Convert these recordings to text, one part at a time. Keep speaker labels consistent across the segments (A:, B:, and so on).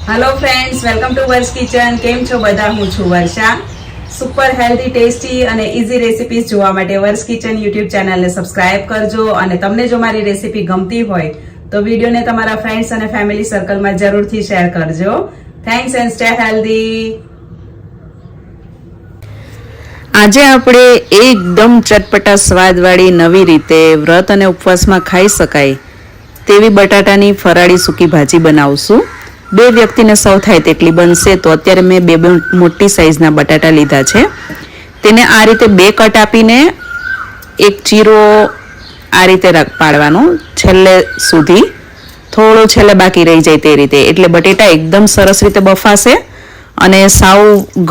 A: Hello friends, welcome to Varsha's kitchen. કેમ છો બધા? હું છું વર્ષા. સુપર હેલ્ધી, ટેસ્ટી અને ઇઝી રેસિપીઝ જોવા માટે વર્સ કિચન યુટ્યુબ ચેનલને સબસ્ક્રાઇબ કરજો. અને તમને જો મારી રેસિપી ગમતી હોય તો વિડીયોને તમારા ફ્રેન્ડ્સ અને ફેમિલી સર્કલમાં જરૂરથી શેર કરજો. Thanks and stay healthy.
B: આજે આપણે એકદમ ચટપટા સ્વાદવાળી નવી રીતે વ્રત અને ઉપવાસમાં ખાઈ શકાય તેવી બટાટાની ફરાળી સૂકી ભાજી બનાવશું. 2 વ્યક્તિને સૌ થાય તેટલી બનશે. તો અત્યારે મેં 2 મોટી સાઈઝના બટાટા લીધા છે. તેને આ રીતે 2 કટ આપીને એક ચીરો આ રીતે પાડવાનો છેલ્લે સુધી, થોડો છેલ્લે બાકી રહી જાય તે રીતે. એટલે બટેટા એકદમ સરસ રીતે બફાશે અને સાવ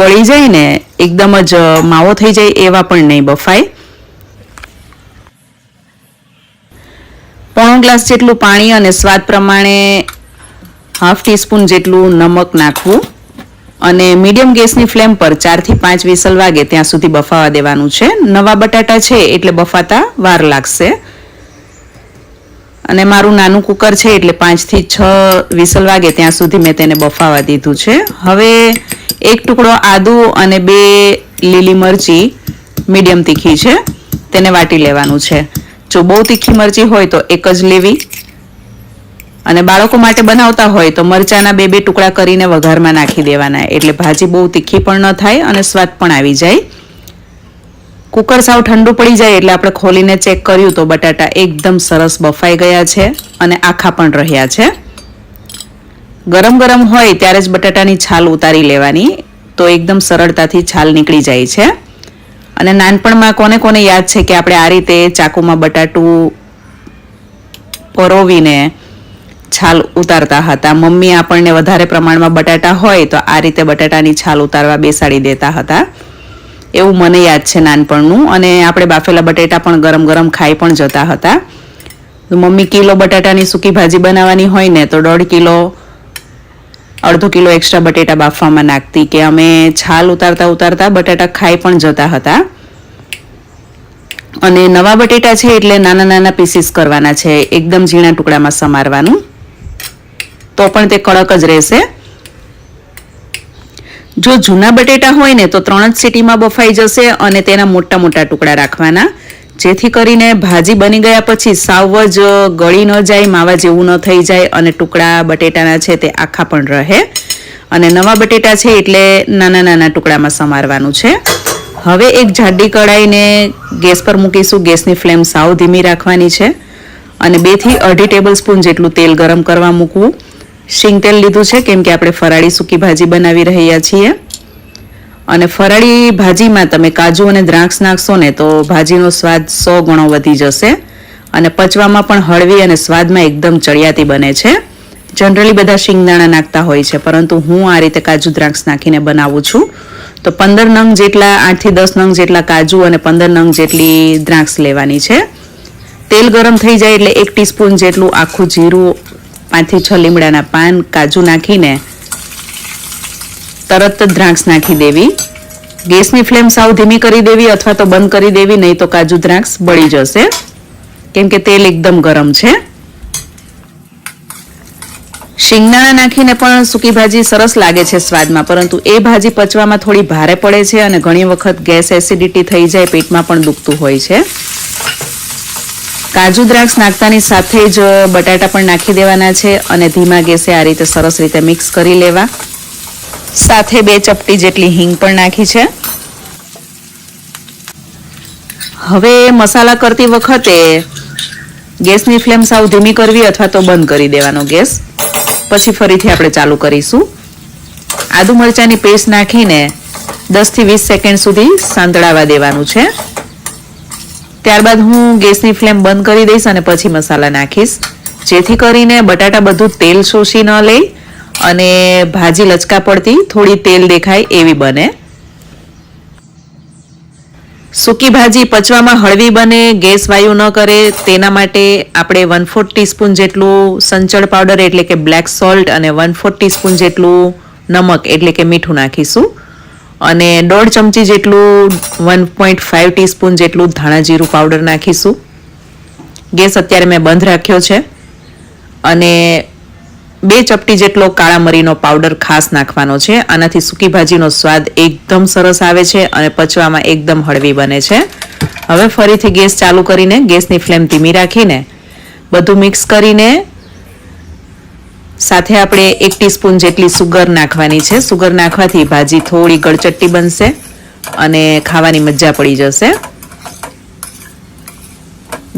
B: ગળી જાય ને એકદમ જ માવો થઈ જાય એવા પણ નહીં બફાય. 1 ગ્લાસ જેટલું પાણી અને સ્વાદ પ્રમાણે 1/2 ટીસ્પૂન જેટલું નમક નાખવું અને મીડિયમ ગેસની ફ્લેમ પર 4 થી 5 વિસલ વાગે ત્યાં સુધી બફાવા દેવાનું છે. નવા બટાટા છે એટલે બફાતા વાર લાગશે. અને મારું નાનું કુકર છે એટલે 5 થી 6 વિસલ વાગે ત્યાં સુધી મેં તેને બફાવા દીધું છે. હવે 1 ટુકડો આદુ અને 2 લીલી મરચી મીડિયમ તીખી છે તેને વાટી લેવાનું છે. જો બહુ તીખી મરચી હોય તો એક જ લેવી, અને બાળકો માટે બનાવતા હોય તો મરચાના 2 ટુકડા કરીને વઘારમાં નાખી દેવાના, એટલે ભાજી બહુ તીખી પણ ન થાય અને સ્વાદ પણ આવી જાય. કુકર સાવ ઠંડુ પડી જાય એટલે આપણે ખોલીને ચેક કર્યું તો બટાટા એકદમ સરસ બફાઈ ગયા છે અને આખા પણ રહ્યા છે. ગરમ ગરમ હોય ત્યારે જ બટાટાની છાલ ઉતારી લેવાની, તો એકદમ સરળતાથી છાલ નીકળી જાય છે. અને નાનપણમાં કોને કોને યાદ છે કે આપણે આ રીતે ચાકુમાં બટાટું પરોવીને છાલ ઉતારતા હતા. મમ્મી આપણને વધારે પ્રમાણમાં બટાટા હોય તો આ રીતે બટાટાની છાલ ઉતારવા બેસાડી દેતા હતા, એવું મને યાદ છે નાનપણનું. અને આપણે બાફેલા બટેટા પણ ગરમ ગરમ ખાઈ પણ જતા હતા. મમ્મી કિલો બટાટાની સૂકી ભાજી બનાવવાની હોય ને તો 1.5 કિલો અડધો કિલો એક્સ્ટ્રા બટેટા બાફવામાં નાખતી, કે અમે છાલ ઉતારતા ઉતારતા બટાટા ખાઈ પણ જતા હતા. અને નવા બટેટા છે એટલે નાના નાના પીસીસ કરવાના છે, એકદમ ઝીણા ટુકડામાં સમારવાનું, તો પણ તે કડક જ રહેશે. જો જૂના બટેટા હોય ને તો 3 જ સીટીમાં બફાઈ જશે અને તેના મોટા મોટા ટુકડા રાખવાના, જેથી કરીને ભાજી બની ગયા પછી સાવ જ ગળી ન જાય, માવા જેવું ન થઈ જાય અને ટુકડા બટેટાના છે તે આખા પણ રહે. અને નવા બટેટા છે એટલે નાના નાના ટુકડામાં સમારવાનું છે. હવે એક જાડી કઢાઈને ગેસ પર મૂકીશું. ગેસની ફ્લેમ સાવ ધીમી રાખવાની છે અને 2 થી 2.5 ટેબલ સ્પૂન જેટલું તેલ ગરમ કરવા મૂકવું. શીંગ તેલ લીધું છે કેમ કે આપણે ફરાળી સૂકી ભાજી બનાવી રહ્યા છીએ. અને ફરાળી ભાજીમાં તમે કાજુ અને દ્રાક્ષ નાખશો ને તો ભાજીનો સ્વાદ 100 ગણો વધી જશે અને પચવામાં પણ હળવી અને સ્વાદમાં એકદમ ચડિયાતી બને છે. જનરલી બધા શીંગદાણા નાખતા હોય છે, પરંતુ હું આ રીતે કાજુ દ્રાક્ષ નાખીને બનાવું છું. તો 15 નંગ જેટલા, 8 થી 10 નંગ જેટલા કાજુ અને 15 નંગ જેટલી દ્રાક્ષ લેવાની છે. તેલ ગરમ થઈ જાય એટલે 1 ટીસ્પૂન જેટલું આખું જીરું, 5 થી 6 લીમડાના પાન, કાજુ નાખીને તરત જ દ્રાક્ષ નાખી દેવી. ગેસની ફ્લેમ સાવ ધીમી કરી દેવી અથવા તો બંધ કરી દેવી, નહીં તો કાજુ દ્રાક્ષ બળી જશે કેમ કે તેલ એકદમ ગરમ છે. શિંગદાણા નાખીને પણ સૂકી ભાજી સરસ લાગે છે સ્વાદમાં, પરંતુ એ ભાજી પચવામાં થોડી ભારે પડે છે અને ઘણી વખત ગેસ એસિડિટી થઈ જાય, પેટમાં પણ દુખતું હોય છે. કાજુ દ્રાક્ષ નાખતાની સાથે જ બટાટા પણ નાખી દેવાના છે અને ધીમા ગેસે આ રીતે સરસ રીતે મિક્સ કરી લેવા. સાથે 2 ચપટી જેટલી હિંગ પણ નાખી છે. હવે મસાલા કરતી વખતે ગેસની ફ્લેમ સાવ ધીમી કરવી અથવા તો બંધ કરી દેવાનો ગેસ, પછી ફરીથી આપણે ચાલુ કરીશું. આદુ મરચાંની પેસ્ટ નાખીને 10 થી 20 સેકન્ડ સુધી સાંતળાવા દેવાનું છે. ત્યારબાદ હું ગેસની ફ્લેમ બંધ કરી દઈશ અને પછી મસાલા નાખીશ, જેથી કરીને બટાટા બધું તેલ શોષી ન લે અને ભાજી લચકા પડતી થોડી તેલ દેખાય એવી બને. સૂકી ભાજી પચવામાં હળવી બને, ગેસ વાયુ ન કરે તેના માટે આપણે 1/4 ટીસ્પૂન જેટલું સંચળ પાવડર એટલે કે બ્લેક સોલ્ટ અને 1/4 ટીસ્પૂન જેટલું નમક એટલે કે મીઠું નાખીશું. અને 1.5 ચમચી જેટલું 1.5 ટીસ્પૂન જેટલું ધાણા જીરું પાવડર નાખીશું. ગેસ અત્યારે મેં બંધ રાખ્યો છે અને 2 ચપટી જેટલો કાળા મરીનો પાવડર ખાસ નાખવાનો છે. આનાથી સૂકી ભાજીનો સ્વાદ એકદમ સરસ આવે છે અને પચવામાં એકદમ હળવી બને છે. હવે ફરીથી ગેસ ચાલુ કરીને ગેસની ફ્લેમ ધીમી રાખીને બધું મિક્સ કરીને સાથે આપણે 1 ટીસ્પૂન જેટલી સુગર નાખવાની છે. સુગર નાખવાથી ભાજી થોડી ગળચટ્ટી બનશે અને ખાવાની મજા પડી જશે.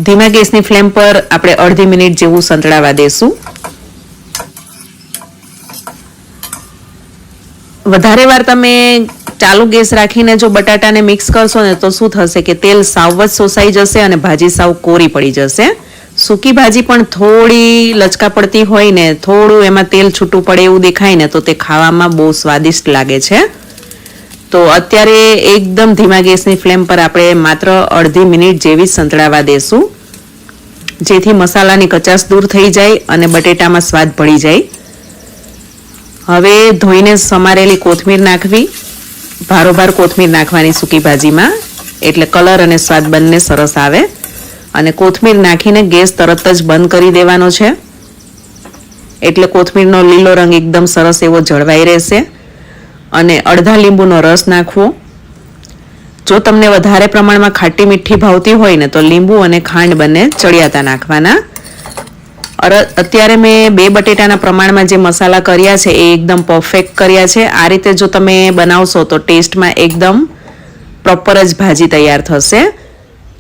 B: ધીમા ગેસની ફ્લેમ પર આપણે અડધી મિનિટ જેવું સંતળાવા દેશું. વધારે વાર તમે ચાલુ ગેસ રાખીને જો બટાટાને મિક્સ કરશો ને તો શું થશે કે તેલ સાવ જ શોષાઈ જશે અને ભાજી સાવ કોરી પડી જશે. સૂકી ભાજી પણ થોડી લચકા પડતી હોય ને થોડું એમાં તેલ છૂટું પડે એવું દેખાય ને તો તે ખાવામાં બહુ સ્વાદિષ્ટ લાગે છે. તો અત્યારે એકદમ ધીમા ગેસની ફ્લેમ પર આપણે માત્ર અડધી મિનિટ જેવી સંતળાવા દેશું, જેથી મસાલાની કચાશ દૂર થઈ જાય અને બટેટામાં સ્વાદ ભળી જાય. હવે ધોઈને સમારેલી કોથમીર નાખવી. ભારોભાર કોથમીર નાખવાની સૂકી ભાજીમાં, એટલે કલર અને સ્વાદ બંને સરસ આવે. અને કોથમીર નાખીને ગેસ તરત જ બંધ કરી દેવાનો છે, એટલે કોથમીરનો લીલો રંગ એકદમ સરસ એવો જળવાઈ રહેશે. અને અડધા લીંબુનો રસ નાખવો. જો તમને વધારે પ્રમાણમાં ખાટી મીઠી ભાવતી હોય ને તો લીંબુ અને ખાંડ બંને ચડિયાતા નાખવાના. અત્યારે મેં 2 બટેટાના પ્રમાણમાં જે મસાલા કર્યા છે એ એકદમ પરફેક્ટ કર્યા છે. આ રીતે જો તમે બનાવશો તો ટેસ્ટમાં એકદમ પ્રોપર જ ભાજી તૈયાર થશે.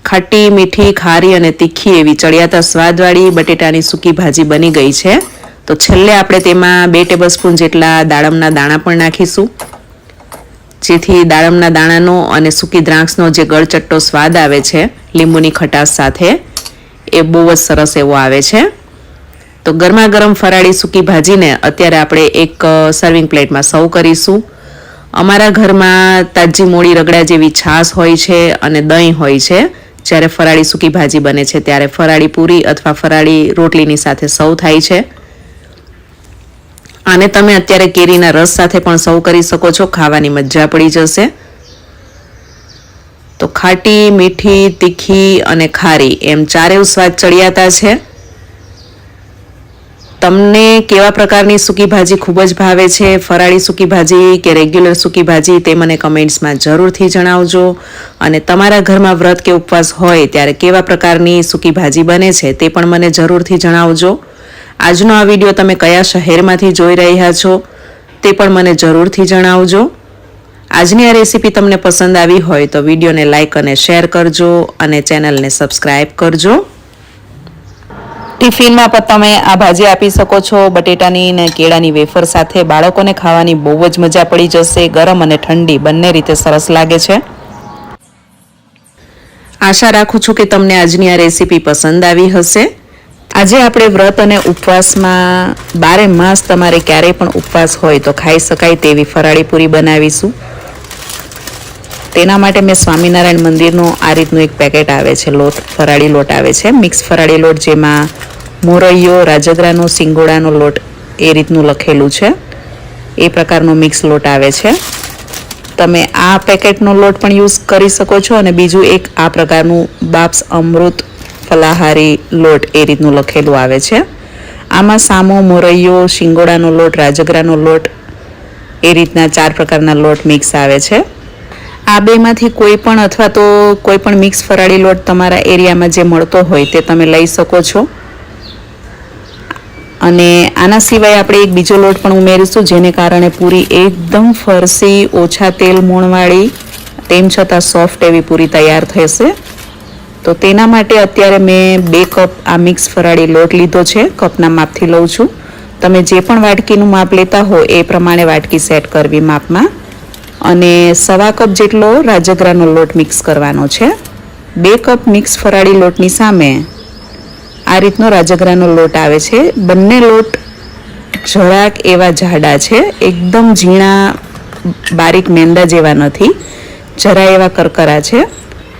B: ખાટી મીઠી ખારી અને તીખી એવી ચડિયાતા સ્વાદવાળી બટેટાની સૂકી ભાજી બની ગઈ છે. તો છેલ્લે આપણે તેમાં 2 ટેબલસ્પૂન જેટલા દાડમના દાણા પણ નાખીશું, જેથી દાડમના દાણાનો અને સૂકી દ્રાક્ષનો જે ગળચટ્ટો સ્વાદ આવે છે લીંબુની ખટાશ સાથે એ બહુ જ સરસ એવો આવે છે. તો ગરમા ગરમ ફરાળી સૂકી ભાજીને અત્યારે આપણે એક સર્વિંગ પ્લેટમાં સર્વ કરીશું. અમારા ઘરમાં તાજી મોળી રગડા જેવી છાશ હોય છે અને દહીં હોય છે. જ્યારે ફરાળી સૂકી ભાજી બને છે ત્યારે ફરાળી પૂરી અથવા ફરાળી રોટલીની સાથે સર્વ થાય છે. આને તમે અત્યારે કેરીના રસ સાથે પણ સર્વ કરી શકો છો, ખાવાની મજા પડી જશે. તો ખાટી મીઠી તીખી અને ખારી એમ ચારેય સ્વાદ ચડિયાતા છે. તમને કેવા પ્રકારની સૂકી ભાજી ખૂબ જ ભાવે છે, ફરાળી સૂકી ભાજી કે રેગ્યુલર સૂકી ભાજી, તે મને કમેન્ટ્સમાં જરૂરથી જણાવજો. અને તમારા ઘરમાં વ્રત કે ઉપવાસ હોય ત્યારે કેવા પ્રકારની સૂકી ભાજી બને છે તે પણ મને જરૂરથી જણાવજો. આજનો આ વિડીયો તમે કયા શહેરમાંથી જોઈ રહ્યા છો તે પણ મને જરૂરથી જણાવજો. આજની આ રેસીપી તમને પસંદ આવી હોય તો વિડીયોને લાઇક અને શેર કરજો અને ચેનલને સબસ્ક્રાઇબ કરજો. ટિફિનમાં પણ તમે આ ભાજી આપી શકો છો. બટેટાની ને કેળાની વેફર સાથે બાળકોને ખાવાની બહુ જ મજા પડી જશે. ગરમ અને ઠંડી બંને રીતે સરસ લાગે છે. આશા રાખું છું કે તમને આજની આ રેસીપી પસંદ આવી હશે. આજે આપણે વ્રત અને ઉપવાસમાં 12 માસ તમારે ક્યારેય પણ ઉપવાસ હોય તો ખાઈ શકાય તેવી ફરાળી પૂરી બનાવીશું. તેના માટે મેં સ્વામિનારાયણ મંદિરનો આ રીતનું એક પેકેટ આવે છે, લોટ, ફરાળી લોટ આવે છે, મિક્સ ફરાળી લોટ, જેમાં મોરૈયો, રાજગરાનો, સિંગોડાનો લોટ એ રીતનું લખેલું છે. એ પ્રકારનો મિક્સ લોટ આવે છે. તમે આ પેકેટનો લોટ પણ યુઝ કરી શકો છો. અને બીજું એક આ પ્રકારનું બાપ્સ અમૃત ફલાહારી લોટ એ રીતનું લખેલું આવે છે. આમાં સામો, મોરૈયો, શિંગોડાનો લોટ, રાજગરાનો લોટ એ રીતના 4 પ્રકારના લોટ મિક્સ આવે છે. આ બેમાંથી કોઈ પણ અથવા તો કોઈ પણ મિક્સ ફરાળી લોટ તમારા એરિયામાં જે મળતો હોય તે તમે લઈ શકો છો. અને આના સિવાય આપણે એક બીજો લોટ પણ ઉમેરીશું, જેને કારણે પૂરી એકદમ ફરસી, ઓછા તેલ મોણવાળી, તેમ છતાં સોફ્ટ એવી પૂરી તૈયાર થશે. તો તેના માટે અત્યારે મેં 2 કપ આ મિક્સ ફરાળી લોટ લીધો છે. કપના માપથી લઉં છું. તમે જે પણ વાટકીનું માપ લેતા હો એ પ્રમાણે વાટકી સેટ કરવી માપમાં. અને 1.25 કપ જેટલો રાજગરાનો લોટ મિક્સ કરવાનો છે. 2 કપ મિક્સ ફરાળી લોટની સામે આ રીતનો રાજગરાનો લોટ આવે છે. બંને લોટ જરાક એવા જાડા છે, એકદમ ઝીણા બારીક મેંદા જેવા નથી, જરા એવા કરકરા છે.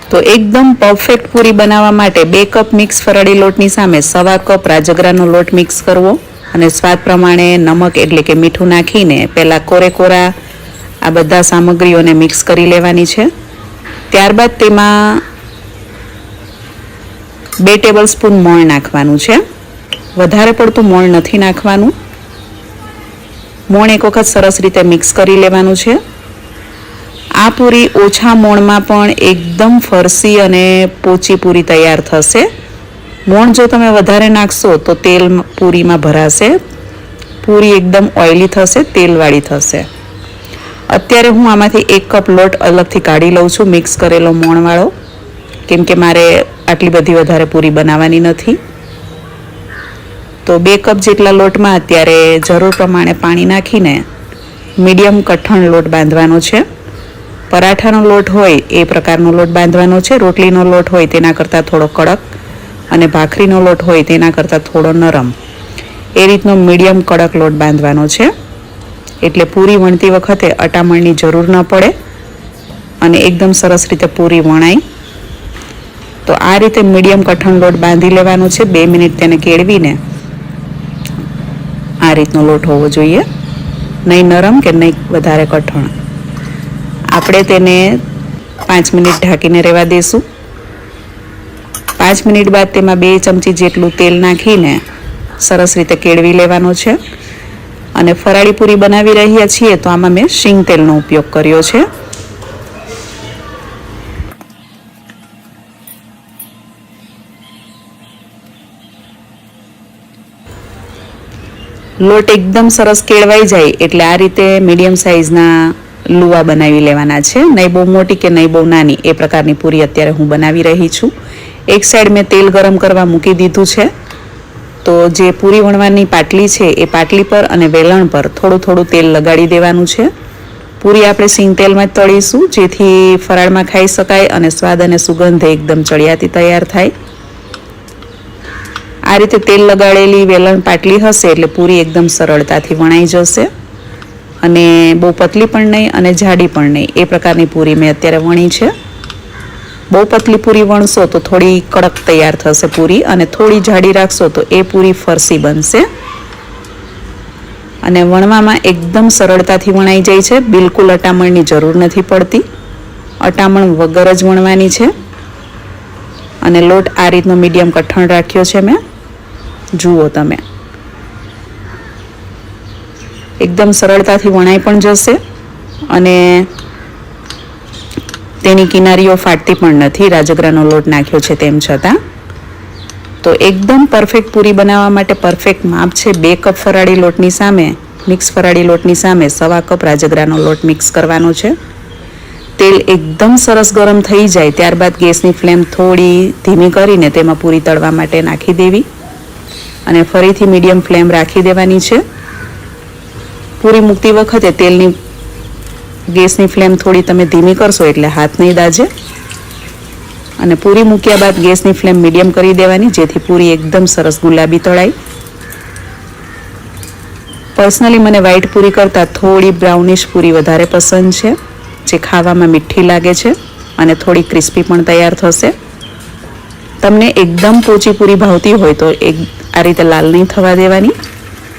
B: તો એકદમ પરફેક્ટ પૂરી બનાવવા માટે 2 કપ મિક્સ ફરાળી લોટની સામે 1.25 કપ રાજગરાનો લોટ મિક્સ કરવો અને સ્વાદ પ્રમાણે નમક એટલે કે મીઠું નાખીને પહેલાં કોરા આ બધા સામગ્રીઓને મિક્સ કરી લેવાની છે. ત્યારબાદ તેમાં 2 ટેબલસ્પૂન મોણ નાખવાનું છે. વધારે પડતું મોણ નથી નાખવાનું. મોણ એક વખત સરસ રીતે મિક્સ કરી લેવાનું છે. આ પૂરી ઓછા મોણમાં પણ એકદમ ફરસી અને પોચી પૂરી તૈયાર થશે. મોણ જો તમે વધારે નાખશો તો તેલ પૂરીમાં ભરાશે, પૂરી એકદમ ઓઇલી થશે, તેલવાળી થશે. અત્યારે હું આમાંથી 1 કપ લોટ અલગથી કાઢી લઉં છું, મિક્સ કરેલો મોણવાળો, કેમ કે મારે આટલી બધી વધારે પૂરી બનાવવાની નથી. તો 2 કપ જેટલા લોટમાં અત્યારે જરૂર પ્રમાણે પાણી નાખીને મીડિયમ કઠણ લોટ બાંધવાનો છે. પરાઠાનો લોટ હોય એ પ્રકારનો લોટ બાંધવાનો છે. રોટલીનો લોટ હોય તેના કરતાં થોડો કડક અને ભાખરીનો લોટ હોય તેના કરતાં થોડો નરમ, એ રીતનો મીડિયમ કડક લોટ બાંધવાનો છે. એટલે પૂરી વણતી વખતે અટામણની જરૂર ન પડે અને એકદમ સરસ રીતે પૂરી વણાય. તો આ રીતે મીડિયમ કઠણ લોટ બાંધી લેવાનો છે. 2 મિનિટ તેને કેળવીને આ રીતનો લોટ હોવો જોઈએ, નહીં નરમ કે નહીં વધારે કઠણ. આપણે તેને 5 મિનિટ ઢાંકીને રહેવા દઈશું. 5 મિનિટ બાદ તેમાં 2 ચમચી જેટલું તેલ નાખીને સરસ રીતે કેળવી લેવાનો છે. અને ફરાળી પૂરી બનાવી રહ્યા છીએ તો આમાં મેં શીંગ તેલનો ઉપયોગ કર્યો છે. લોટ એકદમ સરસ કેળવાઈ જાય એટલે આ રીતે મીડિયમ સાઇઝના લુવા બનાવી લેવાના છે. નહીં બહુ મોટી કે નહીં બહુ નાની, એ પ્રકારની પૂરી અત્યારે હું બનાવી રહી છું. એક સાઈડ મેં તેલ ગરમ કરવા મૂકી દીધું છે. તો જે પૂરી વણવાની પાટલી છે એ પાટલી પર અને વેલણ પર થોડું થોડું તેલ લગાડી દેવાનું છે. પૂરી આપણે સિંગ તેલમાં જ તળીશું, જેથી ફરાળમાં ખાઈ શકાય અને સ્વાદ અને સુગંધ એકદમ ચડિયાતી તૈયાર થાય. આ રીતે તેલ લગાડેલી વેલણ પાટલી હશે એટલે પૂરી એકદમ સરળતાથી વણાઈ જશે અને બહુ પતલી પણ નહીં અને જાડી પણ નહીં, એ પ્રકારની પૂરી મેં અત્યારે વણી છે. બહુ પતલી પૂરી વણશો તો થોડી કડક તૈયાર થશે પૂરી, અને થોડી જાડી રાખશો તો એ પૂરી ફરસી બનશે. અને વણવામાં એકદમ સરળતાથી વણાઈ જાય છે, બિલકુલ અટામણની જરૂર નથી પડતી. અટામણ વગર જ વણવાની છે. અને લોટ આ રીતનો મીડિયમ કઠણ રાખ્યો છે મેં, જુઓ તમે. એકદમ સરળતાથી વણાઈ પણ જશે અને તેની કિનારીઓ ફાટતી પણ નથી, રાજગરાનો લોટ નાખ્યો છે તેમ છતાં. તો એકદમ પરફેક્ટ પૂરી બનાવવા માટે પરફેક્ટ માપ છે. 2 કપ ફરાળી લોટની સામે, મિક્સ ફરાળી લોટની સામે 1.25 કપ રાજગરાનો લોટ મિક્સ કરવાનો છે. તેલ એકદમ સરસ ગરમ થઈ જાય ત્યારબાદ ગેસની ફ્લેમ થોડી ધીમી કરીને તેમાં પૂરી તળવા માટે નાખી દેવી અને ફરીથી મીડિયમ ફ્લેમ રાખી દેવાની છે. પૂરી મૂકતી વખતે તેલની ગેસની ફ્લેમ થોડી તમે ધીમી કરશો એટલે હાથ નહીં દાજે. અને પૂરી મૂક્યા બાદ ગેસની ફ્લેમ મીડિયમ કરી દેવાની, જેથી પૂરી એકદમ સરસ ગુલાબી તળાય. પર્સનલી મને વ્હાઈટ પૂરી કરતાં થોડી બ્રાઉનિશ પૂરી વધારે પસંદ છે, જે ખાવામાં મીઠી લાગે છે અને થોડી ક્રિસ્પી પણ તૈયાર થશે. તમને એકદમ પોચી પૂરી ભાવતી હોય તો આ રીતે લાલ નહીં થવા દેવાની,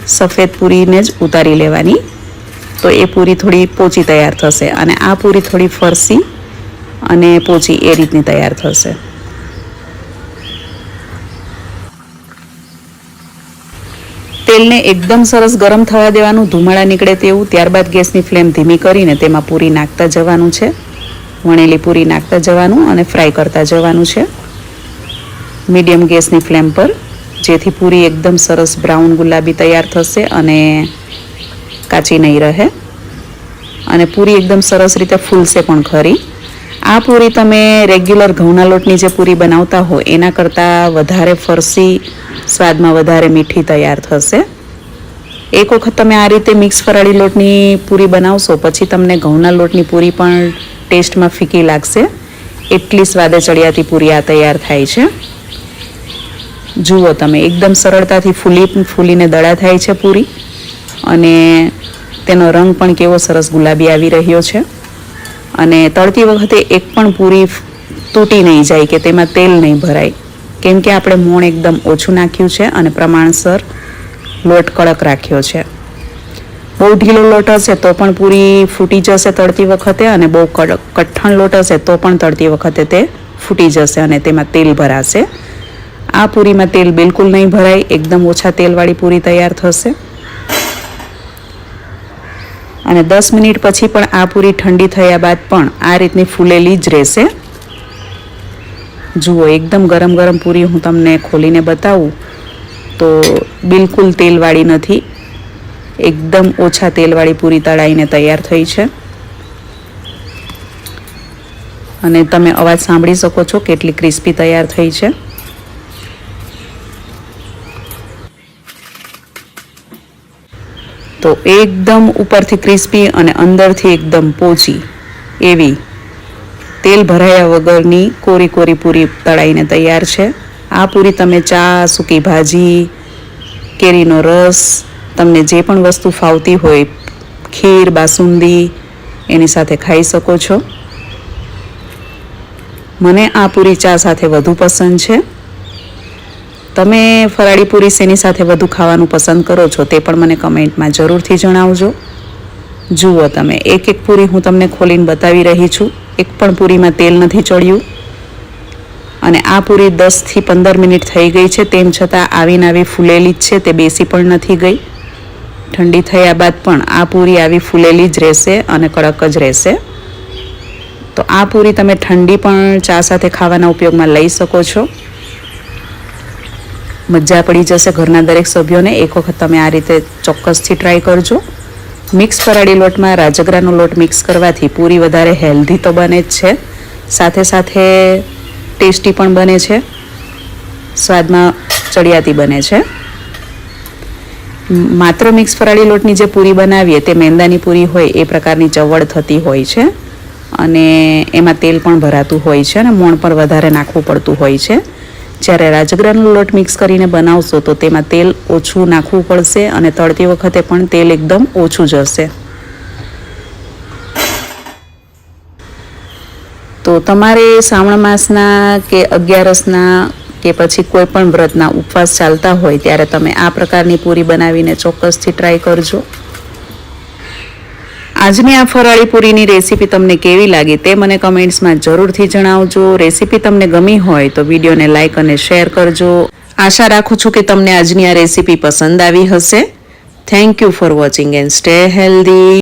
B: સફેદ પૂરીને જ ઉતારી લેવાની, તો એ પૂરી થોડી પોચી તૈયાર થશે. અને આ પૂરી થોડી ફરસી અને પોચી એ રીતની તૈયાર થશે. તેલને એકદમ સરસ ગરમ થવા દેવાનું, ધુમાડા નીકળે તેવું. ત્યારબાદ ગેસની ફ્લેમ ધીમી કરીને તેમાં પૂરી નાખતા જવાનું છે, વણેલી પૂરી નાખતા જવાનું અને ફ્રાય કરતા જવાનું છે મીડિયમ ગેસની ફ્લેમ પર, જેથી પૂરી એકદમ સરસ બ્રાઉન ગુલાબી તૈયાર થશે અને કાચી નહીં રહે. અને પૂરી એકદમ સરસ રીતે ફૂલશે પણ ખરી. આ પૂરી તમે રેગ્યુલર ઘઉંના લોટની જે પૂરી બનાવતા હો એના કરતાં વધારે ફરસી, સ્વાદમાં વધારે મીઠી તૈયાર થશે. એક વખત તમે આ રીતે મિક્સ ફરાળી લોટની પૂરી બનાવશો પછી તમને ઘઉંના લોટની પૂરી પણ ટેસ્ટમાં ફીકી લાગશે, એટલી સ્વાદે ચડિયાતી પૂરી આ તૈયાર થાય છે. જુઓ તમે, એકદમ સરળતાથી ફૂલીને દડા થાય છે પૂરી અને તેનો રંગ પણ કેવો સરસ ગુલાબી આવી રહ્યો છે. અને તળતી વખતે એક પણ પૂરી તૂટી નહીં જાય કે તેમાં તેલ નહીં ભરાય, કેમ કે આપણે મોણ એકદમ ઓછું નાખ્યું છે અને પ્રમાણસર લોટ કડક રાખ્યો છે. બહુ ઢીલો લોટ હશે તો પણ પૂરી ફૂટી જશે તળતી વખતે, અને બહુ કઠણ લોટ હશે તો પણ તળતી વખતે તે ફૂટી જશે અને તેમાં તેલ ભરાશે. આ પૂરીમાં તેલ બિલકુલ નહીં ભરાય, એકદમ ઓછા તેલવાળી પૂરી તૈયાર થશે. અને 10 મિનિટ પછી પણ આ પૂરી ઠંડી થયા બાદ પણ આ રીતની ફૂલેલી જ રહેશે. જુઓ, એકદમ ગરમ ગરમ પૂરી હું તમને ખોલીને બતાવું તો બિલકુલ તેલવાળી નથી. એકદમ ઓછા તેલવાળી પૂરી તળાઈને તૈયાર થઈ છે. અને તમે અવાજ સાંભળી શકો છો કેટલી ક્રિસ્પી તૈયાર થઈ છે. તો એકદમ ઉપરથી ક્રિસ્પી અને અંદરથી એકદમ પોચી એવી તેલ ભરાયા વગરની કોરી કોરી પૂરી તળાઈને તૈયાર છે. આ પૂરી તમે ચા, સૂકી ભાજી, કેરીનો રસ, તમને જે પણ વસ્તુ ફાવતી હોય, ખીર, બાસુંદી, એની સાથે ખાઈ શકો છો. મને આ પૂરી ચા સાથે વધુ પસંદ છે. તમે ફરાળી પૂરી શેની સાથે વધુ ખાવાનું પસંદ કરો છો તે પણ મને કમેન્ટમાં જરૂરથી જણાવજો. જુઓ તમે, એક એક પૂરી હું તમને ખોલીને બતાવી રહી છું. એક પણ પૂરીમાં તેલ નથી ચડ્યું. અને આ પૂરી 10 થી 15 મિનિટ થઈ ગઈ છે, તેમ છતાં આવીને આવી ફૂલેલી જ છે, તે બેસી પણ નથી ગઈ. ઠંડી થયા બાદ પણ આ પૂરી આવી ફૂલેલી જ રહેશે અને કડક જ રહેશે. તો આ પૂરી તમે ઠંડી પણ ચા સાથે ખાવાના ઉપયોગમાં લઈ શકો છો. મજા પડી જશે ઘરના દરેક સભ્યોને. એક વખત તમે આ રીતે ચોક્કસથી ટ્રાય કરજો. મિક્સ ફરાળી લોટમાં રાજગરાનો લોટ મિક્સ કરવાથી પૂરી વધારે હેલ્ધી તો બને જ છે, સાથે સાથે ટેસ્ટી પણ બને છે, સ્વાદમાં ચડિયાતી બને છે. માત્ર મિક્સ ફરાળી લોટની જે પૂરી બનાવીએ તે મેંદાની પૂરી હોય એ પ્રકારની ચવડ થતી હોય છે અને એમાં તેલ પણ ભરાતું હોય છે અને મોણ પણ વધારે નાખવું પડતું હોય છે. જ્યારે રાજગરાનો લોટ મિક્સ કરીને બનાવશો તો તેમાં તેલ ઓછું નાખવું પડશે અને તળતી વખતે પણ તેલ એકદમ ઓછું જશે. તો તમારે શ્રાવણ માસના કે 11સના કે પછી કોઈ પણ વ્રતના ઉપવાસ ચાલતા હોય ત્યારે તમે આ પ્રકારની પૂરી બનાવીને ચોક્કસથી ટ્રાય કરજો. આજની આ ફરાળી પૂરીની રેસીપી તમને કેવી લાગી તે મને કમેન્ટ્સમાં જરૂરથી જણાવજો. રેસીપી તમને ગમી હોય તો વિડીયોને લાઇક અને શેર કરજો. આશા રાખું છું કે તમને આજની આ રેસીપી પસંદ આવી હશે. Thank you for watching and stay healthy.